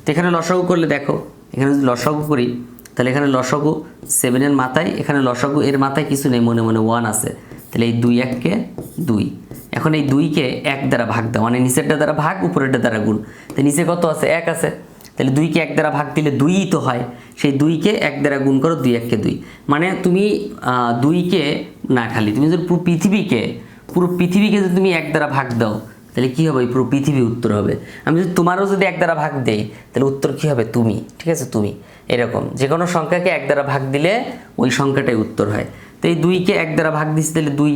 তো এখানে লসাগু করলে দেখো, এখানে যদি লসাগু করি তাহলে এখানে লসাগু 7-এর মাথায়, এখানে লসাগু এর মাথায় কিছু নেই, মনে মনে 1 আছে, তাহলে এই 2 1-কে 2। এখন এই 2-কে 1 দ্বারা ভাগ দাও, মানে নিচেরটা দ্বারা ভাগ, উপরেরটা দ্বারা গুণ। তো নিচে কত আছে? 1 আছে, তাহলে 2-কে 1 দ্বারা ভাগ দিলে 2ই তো হয়, সেই 2-কে 1 দ্বারা গুণ করো, 2 1-কে 2। মানে তুমি 2-কে না, খালি তুমি যদি পুরো পৃথিবীকে যদি তুমি 1 দ্বারা ভাগ দাও তাহলে কি হবে? পুরো পৃথিবী উত্তর হবে। আমি যদি তোমারও যদি 1 দ্বারা ভাগ দেই তাহলে উত্তর কি হবে? তুমি। ঠিক আছে, তুমি। এরকম যে কোনো সংখ্যাকে 1 দ্বারা ভাগ দিলে ওই সংখ্যাটাই উত্তর হয়। তো এই 2-কে 1 দ্বারা ভাগ দিচ্ছি, তাহলে 2,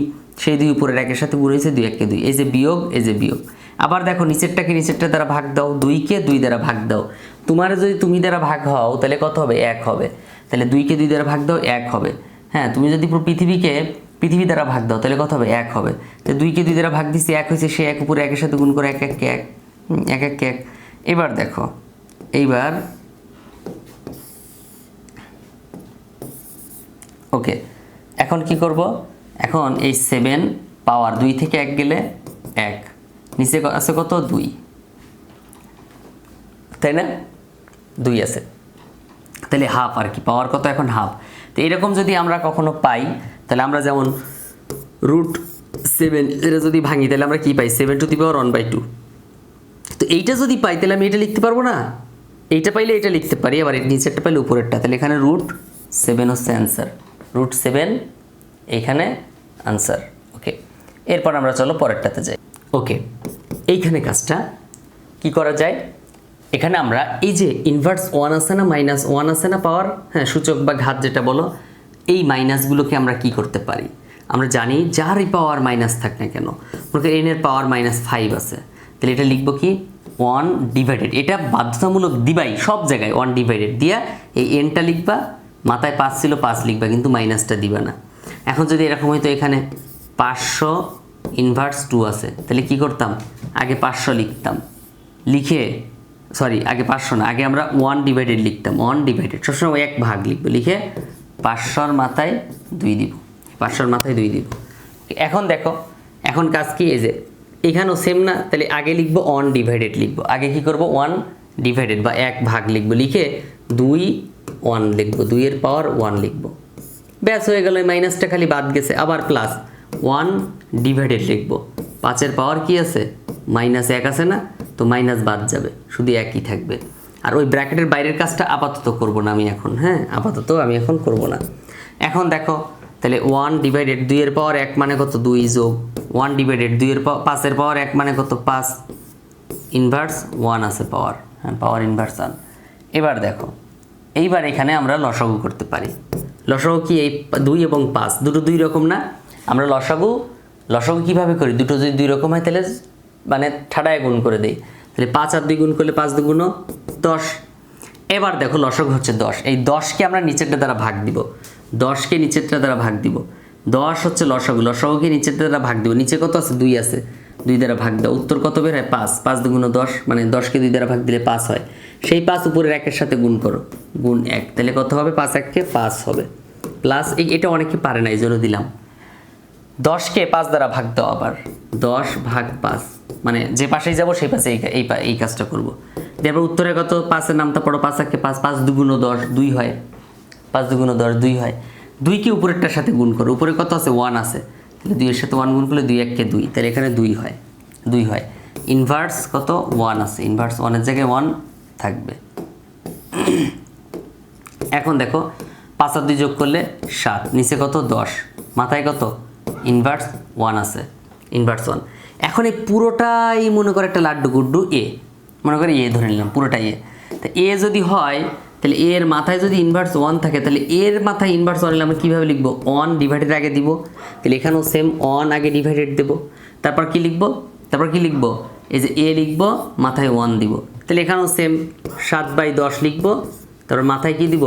সেই 2 উপরের 1-এর সাথে গুণ হয়েছে, 2 1-কে 2, এই যে বিয়োগ, এই যে বিয়োগ। আবার দেখো নিচেরটাকে নিচেরটা দ্বারা ভাগ দাও, 2-কে 2 দ্বারা ভাগ দাও, তোমার যদি তুমি দ্বারা ভাগ হও তাহলে কত হবে? 1 হবে। তাহলে 2-কে 2 দ্বারা ভাগ দাও, 1 হবে। হ্যাঁ, তুমি যদি পুরো পৃথিবী দ্বারা ভাগ দাও তাহলে কত হবে? 1 হবে। তো 2-কে 2 দ্বারা ভাগ দিচ্ছি, 1 হয়েছে, সে 1 উপরে 1-এর সাথে গুণ করে 1 1 1, 1 1 1। এবার দেখো, এইবার ওকে, এখন কি করব? এখন এই 7 পাওয়ার 2 থেকে 1 গেলে 1, নিচে আছে কত? 2, তাই না? 2 আছে, তাহলে হাফ আর কি, পাওয়ার কত এখন? হাফ। তো এরকম যদি আমরা কখনো পাই তাহলে আমরা যেমন √7 এটা যদি ভাঙি তাহলে আমরা কি পাই? 7 টু দি পাওয়ার 1/2। তো এইটা যদি পাই তাহলে আমি এটা লিখতে পারবো না? এইটা পাইলে এটা লিখতে পারি, আবার নিচেরটা পাইলে উপরেরটা, তাহলে এখানে √7 হচ্ছে অ্যান্সার, √7 এইখানে আনসার। ওকে, এরপর আমরা চলো পরেরটাতে যাই। ওকে, এইখানে কাজটা কি করা যায়? এখানে আমরা এই যে ইনভার্স 1 আছে না, -1 আছে না পাওয়ার, হ্যাঁ, সূচক বা ঘাত যেটা বলো, এই মাইনাসগুলোকে আমরা কি করতে পারি? আমরা জানি যারই পাওয়ার মাইনাস থাক না কেন, মনে করি n এর পাওয়ার -5 আছে, তাহলে এটা লিখবো কি? 1 ডিভাইডেড, এটা বাধ্যতামূলক দিবাই সব জায়গায়, 1 ডিভাইডেড দিয়া এই nটা লিখবা, মাথায় 5 ছিল 5 লিখবা, কিন্তু মাইনাসটা দিবা না। এখন যদি এরকম হয়তো এখানে 500 ইনভার্স 2 আছে, তাহলে কি করতাম? আগে 500 লিখতাম, লিখে আগে 500 না, আগে আমরা 1 ডিভাইডেড লিখতাম, 1 ডিভাইডেড, সবসময় 1 ভাগ লিখবো, লিখে 500-র মাথায় 2 দিব, 500-র মাথায় 2 দিব। এখন দেখো, এখন কাজ কি? এই যে এখানেও সেম না, তাহলে আগে লিখবো 1 ডিভাইডেড লিখবো, আগে কি করব? 1 ডিভাইডেড বা 1 ভাগ লিখবো, লিখে 2 1 লিখবো, 2 এর পাওয়ার 1 লিখবো, ব্যাস হয়ে গেল। মাইনাসটা খালি বাদ গেছে, আবার প্লাস 1 ডিভাইডেড লিখবো, 5-এর পাওয়ার কি আছে? -1 আছে না, তো মাইনাস বাদ যাবে, শুধু 1ই থাকবে। আর ওই ব্র্যাকেটের বাইরের কাজটা আপাতত করব না আমি এখন, হ্যাঁ, আপাতত আমি এখন করব না। এখন দেখো তাহলে 1 ডিভাইডেড 2 এর পাওয়ার 1 মানে কত 2 যোগ 1 ডিভাইডেড 2 এর 5 এর পাওয়ার 1 মানে কত 5 ইনভার্স 1 আছে পাওয়ার, হ্যাঁ পাওয়ার ইনভার্স 1। এবার দেখো এইবার এখানে আমরা লসাগু করতে পারি। লসাগু কি এই 2 এবং 5 দুটো 2 রকম না? আমরা লসাগু কিভাবে করি? দুটো যদি 2 রকম হয় তাহলে মানে ঠাডায় গুণ করে দেই। তাহলে 5 আর 2 গুণ করলে 5 2 10। এবার দেখো লসাগু হচ্ছে 10, এই 10কে আমরা নিচেরটা দ্বারা ভাগ দিব, 10কে নিচেরটা দ্বারা ভাগ দিব। 10 হচ্ছে লসাগুকে নিচেরটা দ্বারা ভাগ দিব। নিচে কত আছে? 2 আছে, 2 দ্বারা ভাগ দাও, উত্তর কত বের হয়? 5। 5 2 10, মানে 10কে 2 দ্বারা ভাগ দিলে 5 হয়। সেই 5 উপরের 1 এর সাথে গুণ করো, গুণ 1, তাহলে কত হবে? 5 1 5 হবে। প্লাস এটা অনেকে পারে না, এই জন্য দিলাম। 10কে 5 দ্বারা ভাগ দাও, আবার 10 ভাগ 5, মানে যে পাশেই যাব সেই পাশে এই কাজটা করব। তারপর উত্তরে কত? 5 এর নামটা পড়ো, 5 1 5, 5 2 10 2 হয়, 5 2 10 2 হয়। 2কে উপরেরটার সাথে গুণ করো, উপরে কত আছে? 1 আছে, তাহলে 2 এর সাথে 1 গুণ করলে 2 1 2, তাহলে এখানে 2 হয়, 2 হয়। ইনভার্স কত? 1 আছে, ইনভার্স 1 এর জায়গায় 1 থাকবে। এখন দেখো 5 আর 2 যোগ করলে 7, নিচে কত? 10, মাথায় কত? ইনভার্স 1 আছে, ইনভার্স 1। এখন এই পুরোটাই মনে করে একটা লাড্ডু গুড্ডু এ, মনে করে এ ধরে নিলাম, পুরোটাই এ। তা এ যদি হয় তাহলে এর মাথায় যদি ইনভার্স 1 থাকে তাহলে এর মাথায় ইনভার্স 1 আমরা কীভাবে লিখবো? 1 ডিভাইডেড আগে দিব, তাহলে এখানেও সেম 1 আগে ডিভাইডেড দেবো, তারপর কি লিখবো? এই যে এ লিখবো, মাথায় 1 দিব, তাহলে এখানেও সেম 7/10 লিখবো, তারপর মাথায় কি দিব?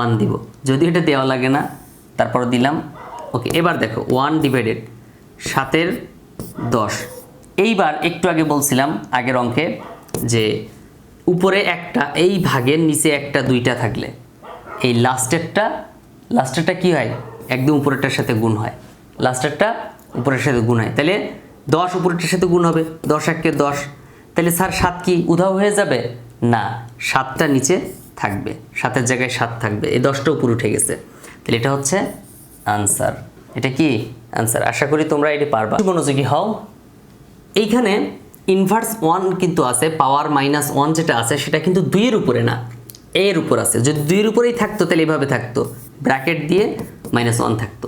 1 দিব। যদি এটা দেওয়া লাগে না তারপর দিলাম। ওকে, এবার দেখো 1 ডিভাইডেড 7 10। এইবার একটু আগে বলছিলাম আগের অঙ্কে যে উপরে একটা, এই ভাগের নিচে একটা, 2টা থাকলে এই লাস্টেরটা কি হয়? একদম উপরেরটার সাথে গুণ হয়, লাস্টেরটা উপরের সাথে গুণ হয়, তাহলে 10 উপরেরটার সাথে গুণ হবে, 10 1 10। তাহলে স্যার 7 কি উধাও হয়ে যাবে? না, 7টা নিচে থাকবে, 7-এর জায়গায় 7 থাকবে, এই 10টা উপরে উঠে গেছে, তাহলে এটা হচ্ছে আনসার। এটা কি আনসার? আশা করি তোমরা এটি পারবা। মনোযোগী হও। এইখানে ইনভার্স 1 কিন্তু আছে, পাওয়ার -1 যেটা আছে সেটা কিন্তু 2 এর উপরে না, এর উপর আছে। যদি 2 এর উপরেই থাকতো তাহলে এভাবে থাকতো, ব্র্যাকেট দিয়ে -1 থাকতো।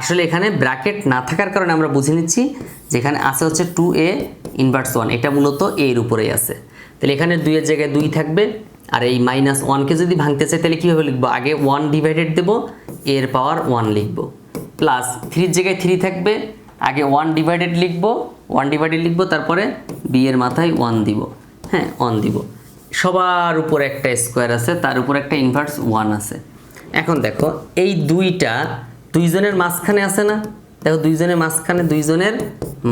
আসলে এখানে ব্র্যাকেট না থাকার কারণে আমরা বুঝে নিচ্ছি যেখানে আছে হচ্ছে 2a ইনভার্স 1, এটা মূলত a এর উপরেই আছে। তাহলে এখানে 2 এর জায়গায় 2 থাকবে, আর এই -1কে যদি ভাঙতে চাই তাহলে কীভাবে লিখবো? আগে 1 ডিভাইডেড দেবো, এর পাওয়ার 1 লিখবো, প্লাস 3-এর জায়গায় 3 থাকবে, আগে 1 ডিভাইডেড লিখবো, তারপরে b এর মাথায় 1 দিব, হ্যাঁ 1 দিব। সবার উপর একটা স্কোয়ার আছে, তার উপর একটা ইনভার্স 1 আছে। এখন দেখো এই 2টা 2 জনের মাঝখানে আছে না? দেখো 2 জনের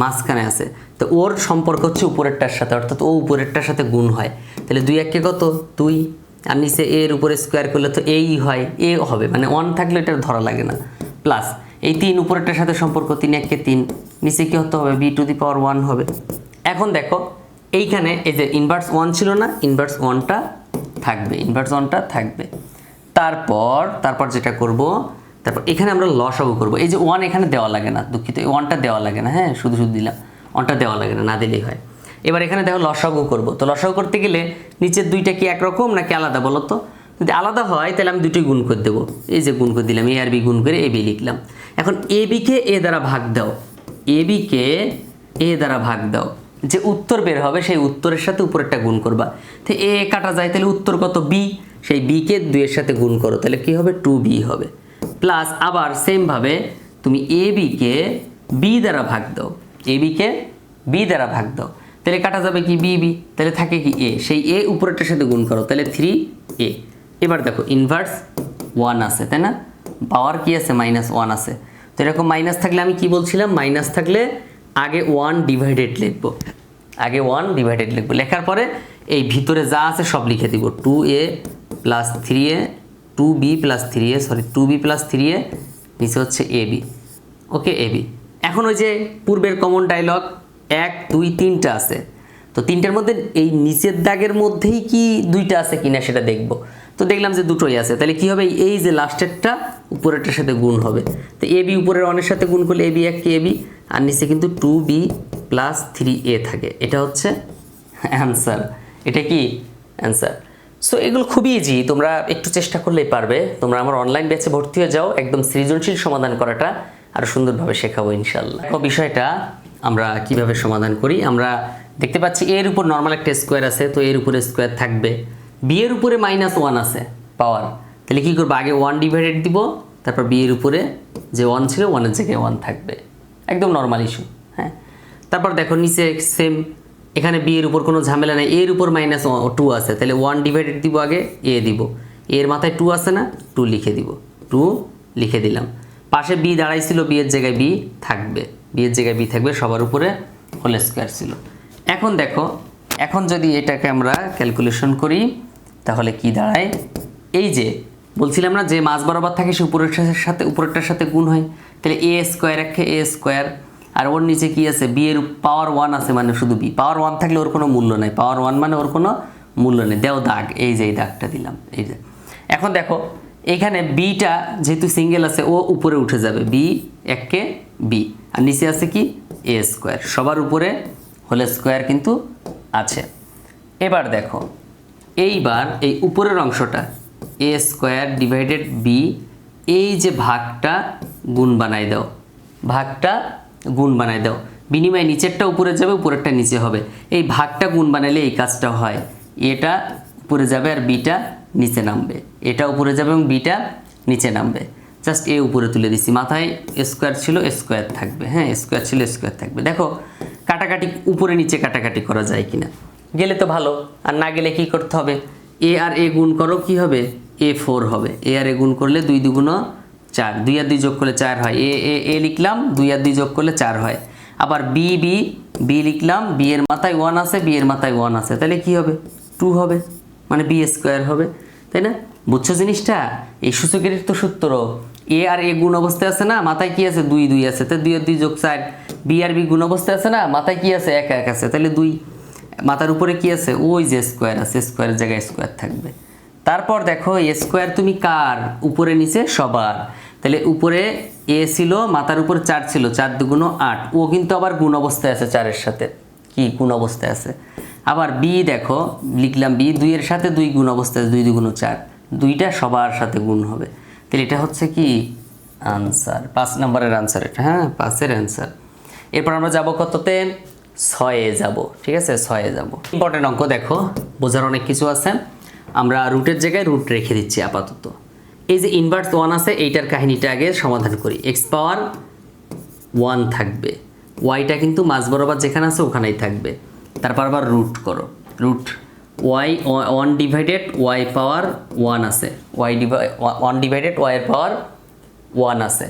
মাঝখানে আছে, তো ওর সম্পর্ক হচ্ছে উপরেরটার সাথে, অর্থাৎ ও উপরেরটার সাথে গুণ হয়। তাহলে 2 1 কত? 2, আর নিচে এর উপরে স্কোয়ার করলে তো এই হয়, এ হবে, মানে 1 থাকলে এটা ধরা লাগে না। প্লাস এই 3 উপরেরটার সাথে সম্পর্ক, 3 1 3, নিচে কি হতে হবে? b⁴ হবে। এখন দেখো এইখানে এই যে ইনভার্স 1 ছিল না, ইনভার্স 1টা থাকবে, তারপর যেটা করব, তারপর এখানে আমরা লসাগু করব। এই যে 1 এখানে দেওয়া লাগে না, দুঃখিত, এই 1টা দেওয়া লাগে না, হ্যাঁ শুধু দিলাম, 1টা দেওয়া লাগে না, না দিলেই হয়। এবার এখানে দেখো লসাগু করব, তো লসাগু করতে গেলে নিচের 2টা কি একরকম নাকি আলাদা বলো তো? যদি আলাদা হয় তাহলে আমি দুটোই গুণ করে দেবো, এই যে গুণ করে দিলাম, এ আর বি গুণ করে এ বি লিখলাম। এখন এ বিকে এ দ্বারা ভাগ দাও, যে উত্তর বের হবে সেই উত্তরের সাথে উপরেরটা গুণ করবা। তো এ কাটা যায়, তাহলে উত্তর কত? বি, সেই বিকে 2 এর সাথে গুণ করো, তাহলে কি হবে? 2b হবে। প্লাস আবার সেমভাবে তুমি এ বিকে বি দ্বারা ভাগ দাও, তাহলে কাটা যাবে কি? বি, তাহলে থাকে কি? এ, সেই এ উপরেরটার সাথে গুণ করো, তাহলে 3a। এবার দেখো ইনভার্স 1 আছে, তাই না? পাওয়ার কি আছে? -1 আছে। তো এরকম মাইনাস থাকলে আমি কি বলছিলাম? মাইনাস থাকলে আগে 1 ডিভাইডেড লিখবো, লেখার পরে এই ভিতরে যা আছে সব লিখে দিব, 2b + 3a, নিচে হচ্ছে ab। ওকে, ab। এখন ওই যে পূর্বের কমন ডায়লগ 1 2 3টা আছে, তো 3টার মধ্যে এই নিচের দাগের মধ্যেই কি 2টা আছে কিনা সেটা দেখব। তো দেখলাম যে দুটোই আছে, তাহলে কি হবে? এই যে লাস্টেরটা উপরেরটার সাথে গুণ হবে, তো ab উপরের 1 এর সাথে গুণ করলে ab 1 কে ab, আর নিচে কিন্তু 2b + 3a থাকে, এটা হচ্ছে অ্যান্সার। এটা কি অ্যান্সার? সো এগুলো খুবই ইজি, তোমরা একটু চেষ্টা করলেই পারবে। তোমরা আমার অনলাইন ব্যাচে ভর্তি হয়ে যাও, একদম সৃজনশীল সমাধান করাটা আরও সুন্দরভাবে শেখাবো ইনশাল্লাহ। বিষয়টা আমরা কিভাবে সমাধান করি, আমরা দেখতে পাচ্ছি এর উপর নর্মাল একটা স্কোয়ার আছে, তো এর উপরে স্কোয়ার থাকবে, বি এর উপরে -1 আছে পাওয়ার, তাহলে কী করবো, আগে 1 ডিভাইডেড দিব, তারপর বি এর উপরে যে 1 ছিল 1-এর জায়গায় 1 থাকবে, একদম নর্মাল ইস্যু। হ্যাঁ, তারপর দেখো নিচে সেম, এখানে বি এর উপর কোনো ঝামেলা নেই, এর উপর -2 আছে, তাহলে 1 ডিভাইডেড দিব, আগে এ দিব, এর মাথায় 2 আছে না, 2 লিখে দিব, 2 লিখে দিলাম। পাশে বি দাঁড়াইছিল, বি এর জায়গায় বি থাকবে, বি এর জায়গায় বি থাকবে, সবার উপরে হোল স্কোয়ার ছিল। এখন দেখো, এখন যদি এটাকে আমরা ক্যালকুলেশন করি তাহলে কি দাঁড়ায়, এই যে বলছিলাম না যে মাঝ বরাবর থাকে সে উপরেরটার সাথে গুণ হয়, তাহলে এ স্কোয়ার একে এ স্কোয়ার, আর ওর নিচে কি আছে, বি এর পাওয়ার 1 আছে, মানে শুধু বি পাওয়ার 1 থাকলে ওর কোনো মূল্য নেই, পাওয়ার 1 মানে ওর কোনো মূল্য নেই, দেও দাগ, এই যে এই দাগটা দিলাম, এই যে। এখন দেখো এইখানে বিটা যেহেতু সিঙ্গেল আছে ও উপরে উঠে যাবে, বি একে বি, আর নিচে আছে কি এ স্কোয়ার, সবার উপরে হোল স্কোয়ার কিন্তু আছে। এবার দেখো, এইবার এই উপরের অংশটা এ স্কোয়ার ডিভাইডেড বি, এই যে ভাগটা গুণ বানাই দাও, ভাগটা গুণ বানাই দাও, বিনিময়ে নিচেরটা উপরে যাবে, উপরেরটা নিচে হবে, এই ভাগটা গুণ বানাইলে এই কাজটা হয়, এটা উপরে যাবে আর বিটা নিচে নামবে, এটা উপরে যাবে এবং বিটা নিচে নামবে, জাস্ট এ উপরে তুলে দিছি, মাথায় স্কোয়ার ছিল স্কোয়ার থাকবে, হ্যাঁ স্কোয়ার ছিল স্কোয়ার থাকবে। দেখো কাটাকাটি উপরে নিচে কাটাকাটি করা যায় কিনা, গেলে তো ভালো, আর না গেলে কি করতে হবে, এ আর এ গুণ করো, কি হবে, A4 হবে, এ আর এ গুণ করলে 2 2 4, 2 আর 2 যোগ করলে 4 হয়, এ লিখলাম, 2 আর 2 যোগ করলে 4 হয়, আবার বি লিখলাম, বি এর মাথায় 1 আছে, বি এর মাথায় 1 আছে, তাহলে কি হবে, 2 হবে, মানে বি স্কোয়ার হবে, তাই না? বুঝছো জিনিসটা? এই সূচকের তো সূত্র, এ আর এ গুণ অবস্থায় আছে না, মাথায় কি আছে, 2 2 আছে, তো 2 আর 2 যোগ 4, বি আর বি গুণ অবস্থায় আছে না, মাথায় কি আছে, 1 1 আছে, তাহলে 2, মাথার উপরে কি আছে, ওই যে স্কোয়ার আছে, স্কোয়ারের জায়গায় স্কোয়ার থাকবে। তারপর দেখো স্কোয়ার তুমি কার, উপরে নিচে সবার, তাহলে উপরে এ ছিল, মাথার উপর 4 ছিল, 4 2 8, ও কিন্তু আবার গুণ অবস্থায় আছে 4-এর সাথে, কি গুণ অবস্থায় আছে। আবার বি দেখো লিখলাম, বি 2 এর সাথে 2 গুণ অবস্থায় আছে, 2 2 4, 2টা সবার সাথে গুণ হবে, তাহলে এটা হচ্ছে কি আনসার, 5 নম্বরের আনসার এটা, হ্যাঁ 5-এর আনসার। এরপর আমরা যাব কততে, 6-এ যাব, ঠিক আছে 6-এ যাব। ইম্পর্টেন্ট অঙ্ক, দেখো বোঝার অনেক কিছু আছে, আমরা রুটের জায়গায় রুট রেখে দিচ্ছি আপাতত। এই যে ইনভার্স 1 আছে, এইটার কাহিনীটা আগে সমাধান করি, এক্স পাওয়ার 1 থাকবে, ওয়াইটা কিন্তু মাঝ বরাবর যেখানে আছে ওখানেই থাকবে, তারপর আবার রুট করো, রুট ওয়াই 1 ডিভাইডেড ওয়াই পাওয়ার 1 আছে, 1 ডিভাইডেড ওয়াইয়ের পাওয়ার 1 আছে,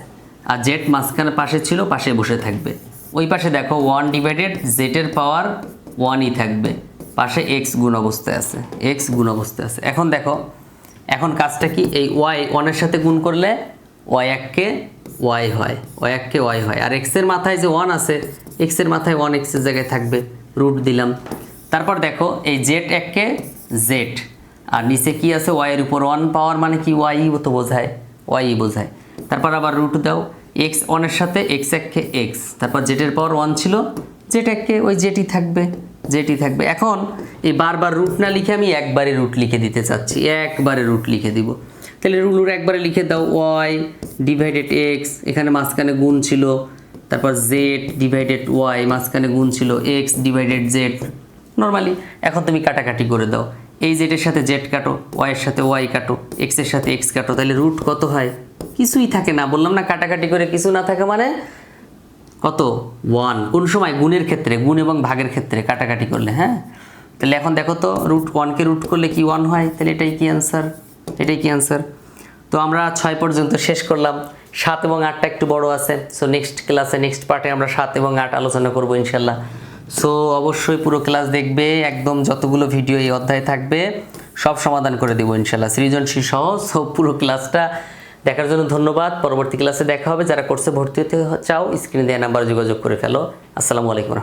আর জেড মাঝখানে পাশে ছিল, পাশে বসে থাকবে, ওই পাশে দেখো 1 ডিভাইডেড জেডের পাওয়ার 1ই থাকবে, পাশে এক্স গুণ অবস্থায় আছে, এক্স গুণ অবস্থায় আছে। এখন দেখো, এখন কাজটা কি, এই ওয়াই 1-এর সাথে গুণ করলে ওয়াই এককে ওয়াই হয়, ওয়াই এককে ওয়াই হয়, আর এক্সের মাথায় যে 1 আছে, এক্সের মাথায় 1 এক্সের জায়গায় থাকবে, রুট দিলাম। তারপর দেখো এই জেড এককে জেড, আর নিচে কি আছে, ওয়াইয়ের উপর 1 পাওয়ার, মানে কি ওয়াই তো বোঝায়, ওয়াই বোঝায়, তারপর আবার রুট দাও, এক্স 1-এর সাথে এক্স এককে এক্স, তারপর জেডের পাওয়ার 1 ছিল, জেড এককে ওই জেডই থাকবে, জেডই থাকবে। এখন এই বারবার রুট না লিখে আমি একবারে রুট লিখে দিতে চাচ্ছি, একবারে রুট লিখে দিব, তাহলে রুট একবারে লিখে দাও, ওয়াই ডিভাইডেড এক্স, এখানে মাঝখানে গুণ ছিল, তারপর জেড ডিভাইডেড ওয়াই, মাঝখানে গুণ ছিল, এক্স ডিভাইডেড জেড, নর্মালি। এখন তুমি কাটাকাটি করে দাও, এই জেডের সাথে জেড কাটো, ওয়াইয়ের সাথে ওয়াই কাটো, এক্সের সাথে এক্স কাটো, তাহলে রুট কত হয়, কিছুই থাকে না, বললাম না কাটাকাটি করে কিছু না থাকে মানে কত, 1। কোন সময়, গুণের ক্ষেত্রে, গুণ এবং ভাগের ক্ষেত্রে কাটাকাটি করলে, হ্যাঁ। তাহলে এখন দেখো তো, রুট 1-কে রুট করলে কি 1 হয়, তাহলে এটাই কি অ্যান্সার, এটাই কি অ্যান্সার। তো আমরা 6 পর্যন্ত শেষ করলাম, 7 এবং 8টা একটু বড় আছে, সো নেক্সট ক্লাসে, নেক্সট পার্টে আমরা 7 এবং 8 আলোচনা করবো ইনশাল্লাহ। সো অবশ্যই পুরো ক্লাস দেখবে, একদম যতগুলো ভিডিও এই অধ্যায়ে থাকবে সব সমাধান করে দেবো ইনশাল্লাহ, সৃজনশীল সহ। সো পুরো ক্লাসটা দেখার জন্য ধন্যবাদ, পরবর্তী ক্লাসে দেখা হবে। যারা কোর্সে ভর্তি হতে চাও স্ক্রিনে দেওয়া নাম্বারে যোগাযোগ করে ফেলো। আসসালামু আলাইকুম।